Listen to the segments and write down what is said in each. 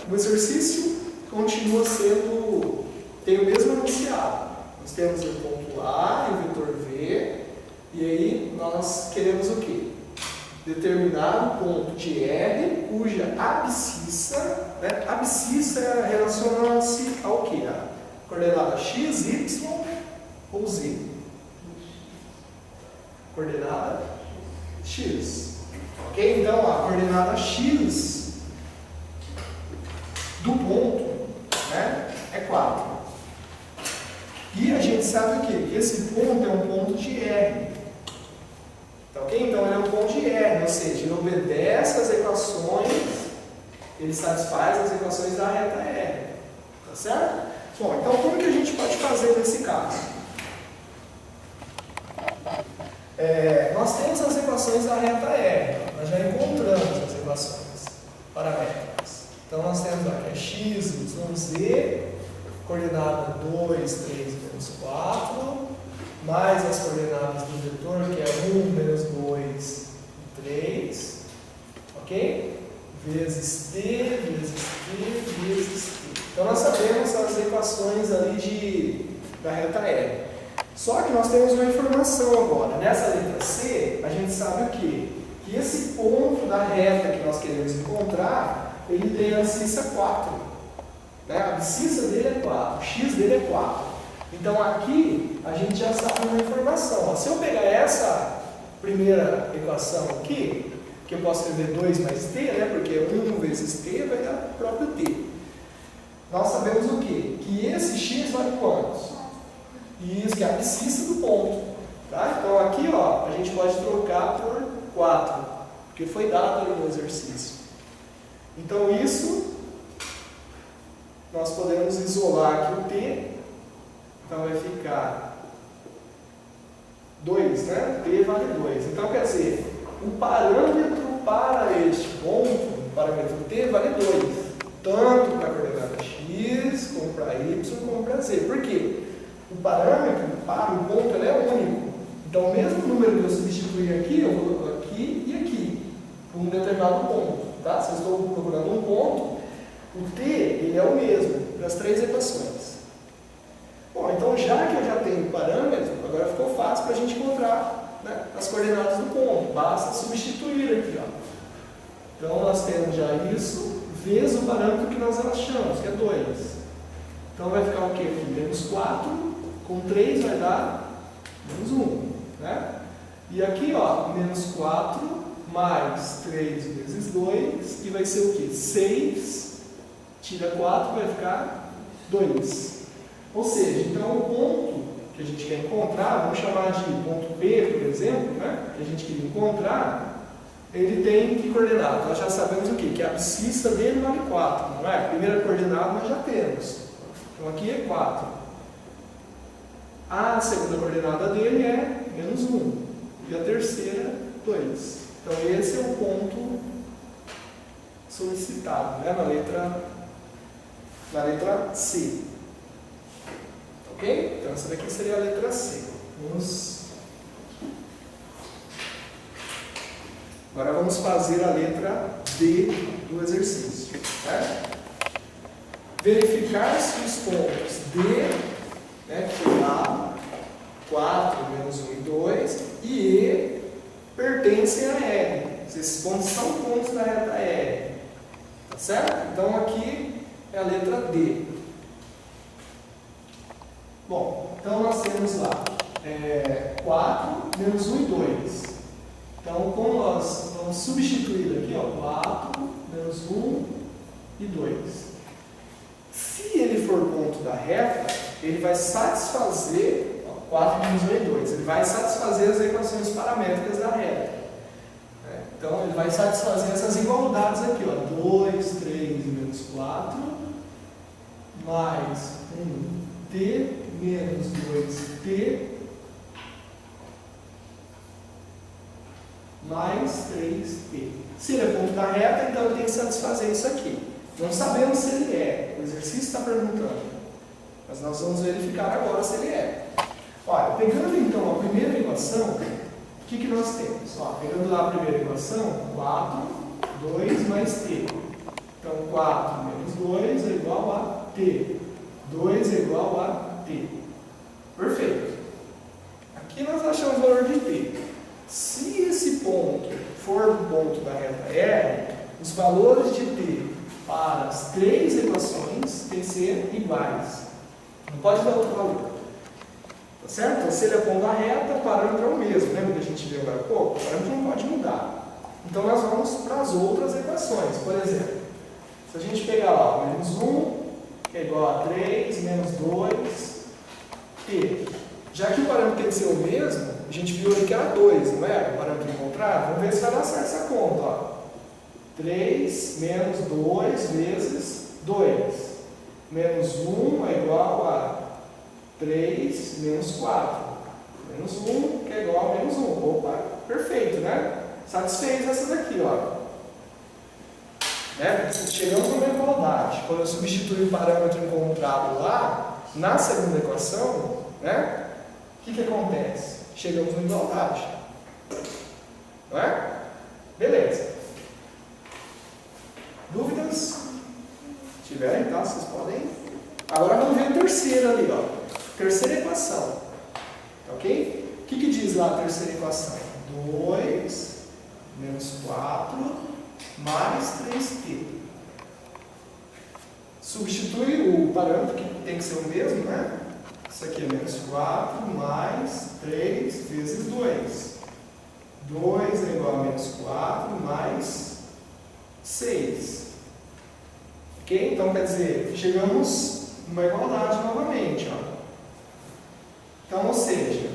o exercício continua sendo, tem o mesmo enunciado. Nós temos o ponto A e o vetor V, e aí nós queremos o quê? Determinar um ponto de R cuja abscissa, né? Abscissa relaciona-se ao quê? A coordenada x, y ou z? Coordenada x. Ok? Então a coordenada x do ponto, né, é 4. E a gente sabe o quê? Que esse ponto é um ponto de R. Tá ok? Então ele é um ponto de R, ou seja, ele obedece às equações, ele satisfaz as equações da reta R. Tá certo? Bom, então como que a gente pode fazer nesse caso? Nós temos as equações da reta R, nós já encontramos as equações paramétricas. Então nós temos aqui a x, y, z, coordenada 2, 3, menos 4, mais as coordenadas do vetor, que é 1, menos 2 e 3, ok? Vezes t, vezes t, vezes t. Então nós sabemos as equações ali da reta R. Só que nós temos uma informação agora. Nessa letra C, a gente sabe o quê? Que esse ponto da reta que nós queremos encontrar, ele tem a abscissa 4. Né? A abscissa dele é 4, o x dele é 4. Então aqui, a gente já sabe uma informação. Ó. Se eu pegar essa primeira equação aqui, que eu posso escrever 2 mais t, né? Porque 1 vezes t vai dar o próprio t. Nós sabemos o quê? Que esse x vale quantos? Isso, que é a abscissa do ponto. Tá? Então aqui, ó, a gente pode trocar por 4, porque foi dado ali no exercício. Então isso, nós podemos isolar aqui o t, então vai ficar 2, né? T vale 2. Então quer dizer, o parâmetro para este ponto, o parâmetro t vale 2, tanto para a coordenada x, como para y, como para z. Por quê? O parâmetro para o ponto ele é único. Então, o mesmo número que eu substituir aqui, eu vou aqui e aqui, por um determinado ponto. Tá? Se eu estou procurando um ponto, o t ele é o mesmo das 3 equações. Bom, então já que eu já tenho o parâmetro, agora ficou fácil para a gente encontrar, né, as coordenadas do ponto. Basta substituir aqui. Ó. Então, nós temos já isso, vezes o parâmetro que nós achamos, que é 2. Então, vai ficar o quê? Menos 4. Com 3 vai dar menos 1, né? E aqui, ó, menos 4 mais 3 vezes 2, e vai ser o quê? 6, tira 4, vai ficar 2. Ou seja, então o ponto que a gente quer encontrar, vamos chamar de ponto P, por exemplo, né? Que a gente queria encontrar, ele tem que coordenada? Nós já sabemos o quê? Que a abscissa dele vale 4, não é? A primeira coordenada nós já temos. Então aqui é 4. A segunda coordenada dele é menos 1. E a terceira, 2. Então, esse é o ponto solicitado, né? na letra C. Ok? Então, essa daqui seria a letra C. Agora, vamos fazer a letra D do exercício. Né? Verificar se os pontos D, né, que foi dado, 4 menos 1 e 2, e E pertencem a R. Esses pontos são pontos da reta R. Tá certo? Então aqui é a letra D. Bom, então nós temos lá 4 menos 1 e 2. Então, como nós vamos substituir aqui, ó, 4 menos 1 e 2. Se ele for ponto da reta, ele vai satisfazer, ó, 4 menos 1 e 2, ele vai satisfazer as equações paramétricas da reta. Então, ele vai satisfazer essas igualdades aqui, ó, 2, 3 menos 4, mais 1t menos 2t, mais 3t. Se ele é ponto da reta, então ele tem que satisfazer isso aqui. Não sabemos se ele é, o exercício está perguntando. Mas nós vamos verificar agora se ele é. Olha, pegando então a primeira equação, o que nós temos? Ó, pegando lá a primeira equação, 4, 2 mais t. Então, 4 menos 2 é igual a t. 2 é igual a t. Perfeito. Aqui nós achamos o valor de t. Se esse ponto for o ponto da reta R, os valores de t para as três equações têm que ser iguais. Não pode dar outro valor. Tá certo? Então, se ele é ponto da reta, o parâmetro é o mesmo. Lembra que a gente viu agora há pouco? O parâmetro não pode mudar. Então, nós vamos para as outras equações. Por exemplo, se a gente pegar lá, menos 1, que é igual a 3, menos 2, t. Já que o parâmetro tem que ser o mesmo, a gente viu ali que era 2, não é? O parâmetro encontrado. Vamos ver se vai dar certo essa conta. Ó. 3 menos 2 vezes 2. Menos 1 é igual a 3 menos 4. Menos 1, que é igual a menos 1. Opa, perfeito, né? Satisfez essa daqui, ó. Né? Chegamos a uma igualdade. Quando eu substituir o parâmetro encontrado lá, na segunda equação, né? O que acontece? Chegamos a uma igualdade. Não é? Beleza. Dúvidas? Se tiverem, tá? Vocês podem. Agora vamos ver a terceira ali, ó. Terceira equação. Ok? O que diz lá a terceira equação? 2 menos 4 mais 3t. Substitui o parâmetro, que tem que ser o mesmo, né? Isso aqui é menos 4 mais 3 vezes 2. 2 é igual a menos 4 mais 6. Ok? Então, quer dizer, chegamos numa igualdade novamente. Ó. Então, ou seja,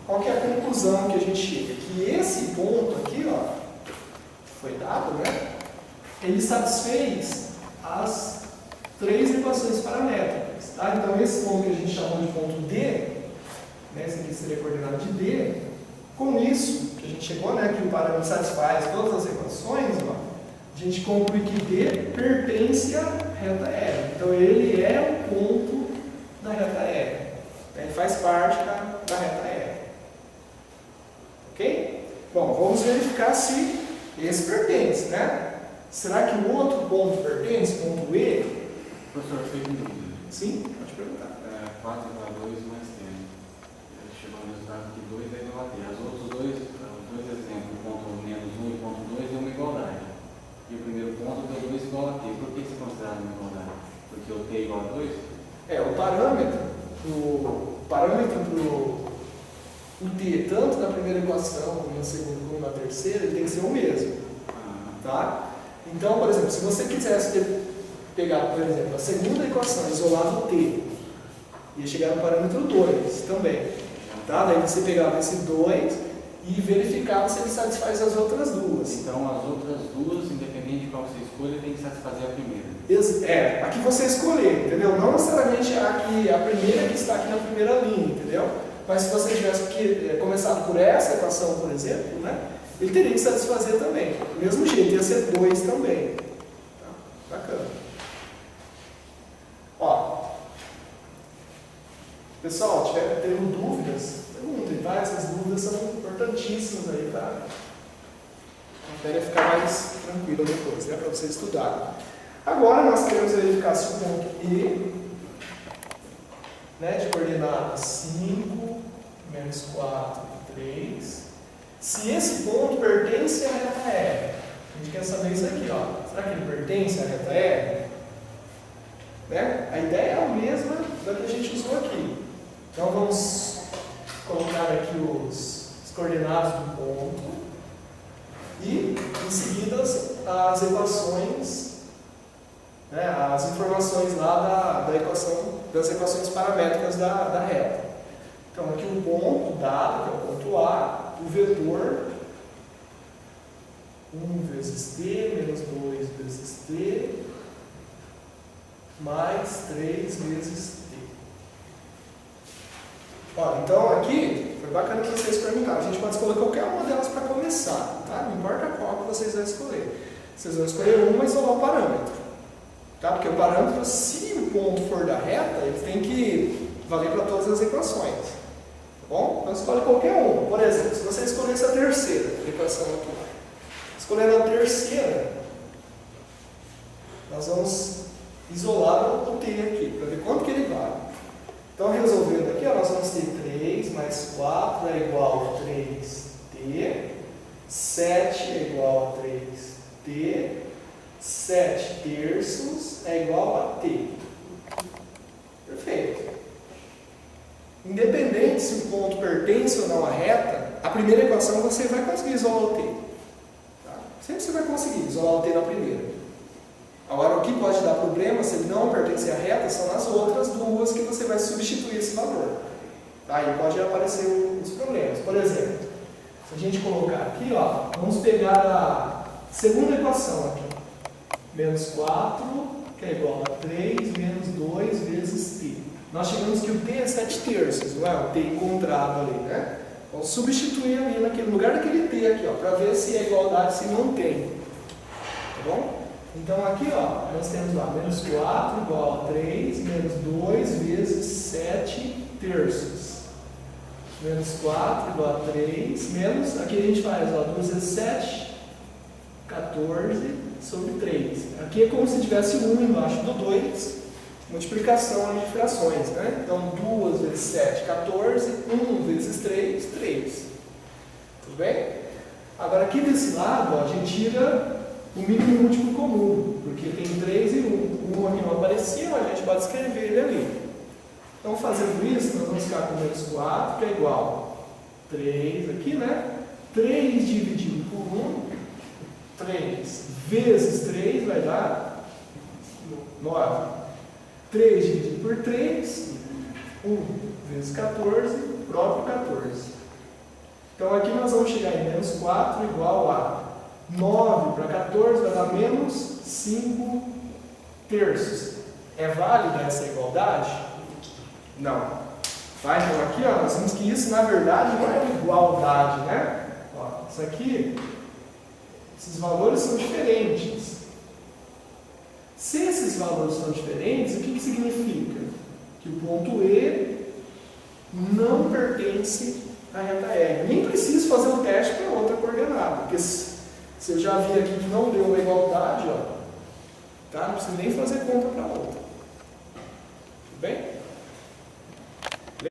qual que é a conclusão que a gente chega? Que esse ponto aqui, ó, foi dado, né? Ele satisfez as três equações paramétricas. Tá? Então, esse ponto que a gente chamou de ponto D, né? Esse aqui seria coordenado de D. Com isso, que a gente chegou, né? Que o parâmetro satisfaz todas as equações, ó, a gente conclui que D pertence à reta R. Então, ele é o ponto da reta R. Ele faz parte da reta R. Ok? Bom, vamos verificar se esse pertence, né? Será que o outro ponto pertence, ponto E? Professor, fiquei com dúvida. Sim, pode perguntar. 4 igual a 2 mais 3. Chegou ao resultado que 2 é igual a 3. Os outros dois exemplos, ponto menos 1 e ponto 2, é uma igualdade. E o primeiro ponto deu 2 igual a t. Por que isso é considerado uma igualdade? Porque o t é igual a 2? O parâmetro pro o t, tanto na primeira equação, como na segunda, como na terceira, ele tem que ser o mesmo. Tá? Então, por exemplo, se você quisesse pegar, por exemplo, a segunda equação isolada o t, ia chegar no parâmetro 2 também. Tá? Daí você pegava esse 2 e verificava se ele satisfaz as outras duas. Então, as outras duas, independente de qual você escolha, tem que satisfazer a primeira. A que você escolher, entendeu? Não necessariamente a primeira que está aqui na primeira linha, entendeu? Mas se você tivesse começado por essa equação, por exemplo, né, ele teria que satisfazer também. Do mesmo jeito, ia ser 2 também. Tá? Bacana. Ó, pessoal, tendo dúvidas, perguntem, tá? Essas dúvidas são importantíssimas aí, tá? A matéria ficar mais tranquila depois, né? Para você estudar. Agora nós queremos verificar se o ponto E, né, de coordenadas 5, menos 4 e 3, se esse ponto pertence à reta R. A gente quer saber isso aqui, ó. Será que ele pertence à reta R? Né? A ideia é a mesma da que a gente usou aqui. Então vamos colocar aqui as coordenadas do ponto e em seguida as equações, né, as informações lá da equação, das equações paramétricas da reta. Então aqui o ponto dado, que é o ponto A, o vetor 1 vezes t menos 2 vezes t mais 3 vezes t. Ó, então aqui foi bacana que vocês perguntaram. A gente pode escolher qualquer uma delas para começar, tá? Não importa qual que vocês vão escolher. Vocês vão escolher uma e isolar o parâmetro. Tá? Porque o parâmetro, se o ponto for da reta, ele tem que valer para todas as equações. Tá bom? Então escolhe qualquer uma. Por exemplo, se você escolhesse a terceira equação aqui, escolhendo a terceira, Nós vamos isolar o t aqui, para ver quanto que ele vale. Então, resolvendo aqui, ó, nós vamos ter 3 mais 4 é igual a 3t, 7 é igual a 3t, 7 terços é igual a t. Perfeito. Independente se o ponto pertence ou não à reta, a primeira equação você vai conseguir isolar o t. Tá? Sempre você vai conseguir isolar o t na primeira. Agora, o que pode dar problema, se ele não pertencer à reta, são nas outras duas que você vai substituir esse valor. Tá? Aí pode aparecer os problemas. Por exemplo, se a gente colocar aqui, ó, vamos pegar a segunda equação aqui. Menos 4, que é igual a 3, menos 2 vezes t. Nós chegamos que o t é 7 terços, não é? O t encontrado ali, né? Vamos substituir ali naquele lugar daquele t aqui, ó, para ver se a igualdade se mantém. Tá bom? Então aqui, ó, nós temos lá, menos 4 igual a 3, menos 2 vezes 7 terços. Menos 4 igual a 3, menos, aqui a gente faz, ó, 2 vezes 7, 14 sobre 3. Aqui é como se tivesse 1 embaixo do 2, multiplicação de frações, né? Então 2 vezes 7, 14, 1 vezes 3, 3. Tudo bem? Agora aqui desse lado, ó, a gente tira o mínimo múltiplo comum, porque tem 3 e 1. O 1 aqui não apareceu, a gente pode escrever ele ali. Então, fazendo isso, nós vamos ficar com menos 4, que é igual a 3 aqui, né? 3 dividido por 1, 3 vezes 3 vai dar 9. 3 dividido por 3, 1 vezes 14, próprio 14. Então, aqui nós vamos chegar em menos 4 igual a 9 para 14 vai dar menos 5 terços. É válida essa igualdade? Não. Tá? Então aqui, ó, nós vimos que isso na verdade não é igualdade, né? Ó, isso aqui, esses valores são diferentes. Se esses valores são diferentes, o que significa? Que o ponto E não pertence à reta R. Nem preciso fazer o teste para outra coordenada, porque se eu já vi aqui que não deu uma igualdade, ó, tá? Não preciso nem fazer conta para outra. Tudo bem?